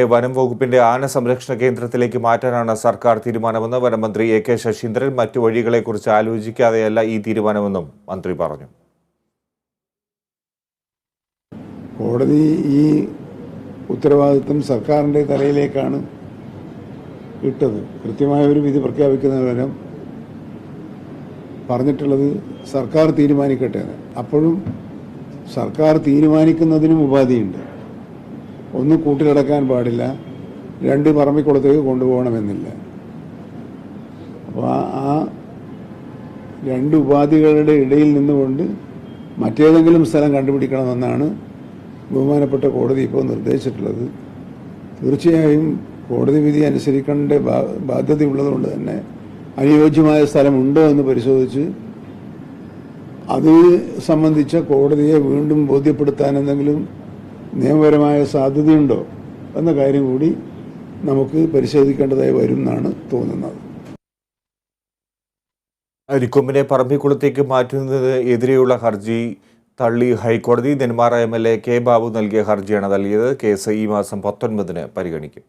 വനം വകുപ്പിന്റെ ആന സംരക്ഷണ കേന്ദ്രത്തിലേക്ക് മാറ്റാനാണ് സർക്കാർ തീരുമാനമെന്ന് വനമന്ത്രി എ.കെ. ശശീന്ദ്രൻ. മറ്റു വഴികളെക്കുറിച്ച് ആലോചിക്കാതെയല്ല ഈ തീരുമാനമെന്നും മന്ത്രി പറഞ്ഞു. കോടതി ഈ ഉത്തരവാദിത്വം സർക്കാരിന്റെ തലയിലേക്കാണ് ഇട്ടത്. കൃത്യമായ ഒരു വിധി പ്രഖ്യാപിക്കുന്നതിന് പറഞ്ഞിട്ടുള്ളത് സർക്കാർ തീരുമാനിക്കട്ടെ. അപ്പോഴും സർക്കാർ തീരുമാനിക്കുന്നതിനും ഉപാധിയുണ്ട്. ഒന്ന് കൂട്ടിലടക്കാൻ പാടില്ല, രണ്ട് പറമ്പിക്കുളത്തേക്ക് കൊണ്ടുപോകണമെന്നില്ല. അപ്പോൾ ആ രണ്ട് ഉപാധികളുടെ ഇടയിൽ നിന്നുകൊണ്ട് മറ്റേതെങ്കിലും സ്ഥലം കണ്ടുപിടിക്കണമെന്നാണ് ബഹുമാനപ്പെട്ട കോടതി ഇപ്പോൾ നിർദ്ദേശിച്ചിട്ടുള്ളത്. തീർച്ചയായും കോടതി വിധി അനുസരിക്കേണ്ട ബാധ്യതയുള്ളതുകൊണ്ട് തന്നെ അനുയോജ്യമായ സ്ഥലമുണ്ടോ എന്ന് പരിശോധിച്ച് അത് സംബന്ധിച്ച കോടതിയെ വീണ്ടും ബോധ്യപ്പെടുത്താൻ എന്തെങ്കിലും നിയമപരമായ സാധ്യതയുണ്ടോ എന്ന കാര്യം കൂടി നമുക്ക് പരിശോധിക്കേണ്ടതായി വരും എന്നാണ് തോന്നുന്നത്. അരിക്കൊമ്പിനെ പറമ്പിക്കുളത്തേക്ക് മാറ്റുന്നതിനെതിരെയുള്ള ഹർജി തള്ളി ഹൈക്കോടതി. നെന്മാറ എം.എൽ.എ. കെ. ബാബു നൽകിയ ഹർജിയാണ് തള്ളിയത്. കേസ് ഈ മാസം 19-ന് പരിഗണിക്കും.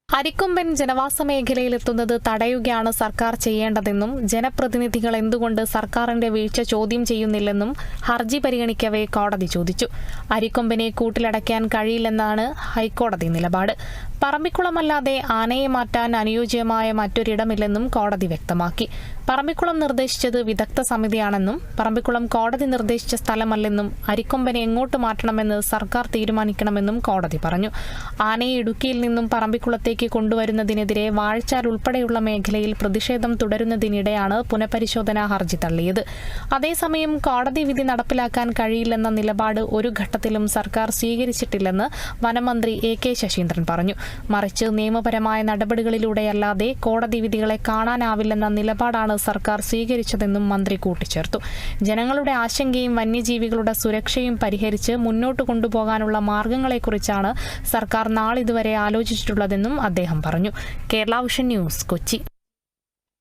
അരിക്കൊമ്പൻ ജനവാസ മേഖലയിലെത്തുന്നത് തടയുകയാണ് സർക്കാർ ചെയ്യേണ്ടതെന്നും ജനപ്രതിനിധികൾ എന്തുകൊണ്ട് സർക്കാരിന്റെ വീഴ്ച ചോദ്യം ചെയ്യുന്നില്ലെന്നും ഹർജി പരിഗണിക്കവേ കോടതി ചോദിച്ചു. അരിക്കൊമ്പനെ കൂട്ടിലടയ്ക്കാൻ കഴിയില്ലെന്നാണ് ഹൈക്കോടതി നിലപാട്. പറമ്പിക്കുളമല്ലാതെ ആനയെ മാറ്റാൻ അനുയോജ്യമായ മറ്റൊരിടമില്ലെന്നും കോടതി വ്യക്തമാക്കി. പറമ്പിക്കുളം നിർദ്ദേശിച്ചത് വിദഗ്ധ സമിതിയാണെന്നും പറമ്പിക്കുളം കോടതി നിർദ്ദേശിച്ച സ്ഥലമല്ലെന്നും അരിക്കൊമ്പനെ എങ്ങോട്ട് മാറ്റണമെന്ന് സർക്കാർ തീരുമാനിക്കണമെന്നും കോടതി പറഞ്ഞു. ആനയെ ഇടുക്കിയിൽ നിന്നും പറമ്പിക്കുളത്തേക്ക് കൊണ്ടുവരുന്നതിനെതിരെ വാഴച്ചാൽ ഉൾപ്പെടെയുള്ള മേഖലയിൽ പ്രതിഷേധം തുടരുന്നതിനിടെയാണ് പുനഃപരിശോധനാ ഹർജി തള്ളിയത്. അതേസമയം കോടതി വിധി നടപ്പിലാക്കാൻ കഴിയില്ലെന്ന നിലപാട് ഒരു ഘട്ടത്തിലും സർക്കാർ സ്വീകരിച്ചിട്ടില്ലെന്ന് വനമന്ത്രി എ.കെ. ശശീന്ദ്രൻ പറഞ്ഞു. മറിച്ച് നിയമപരമായ നടപടികളിലൂടെയല്ലാതെ കോടതി വിധികളെ കാണാനാവില്ലെന്ന നിലപാടാണ് സർക്കാർ സ്വീകരിച്ചതെന്നും മന്ത്രി കൂട്ടിച്ചേർത്തു. ജനങ്ങളുടെ ആശങ്കയും വന്യജീവികളുടെ സുരക്ഷയും പരിഹരിച്ച് മുന്നോട്ട് കൊണ്ടുപോകാനുള്ള മാർഗങ്ങളെക്കുറിച്ചാണ് സർക്കാർ നാളിതുവരെ ആലോചിച്ചിട്ടുള്ളതെന്നും അദ്ദേഹം പറഞ്ഞു. Kerala vision news, Kochi.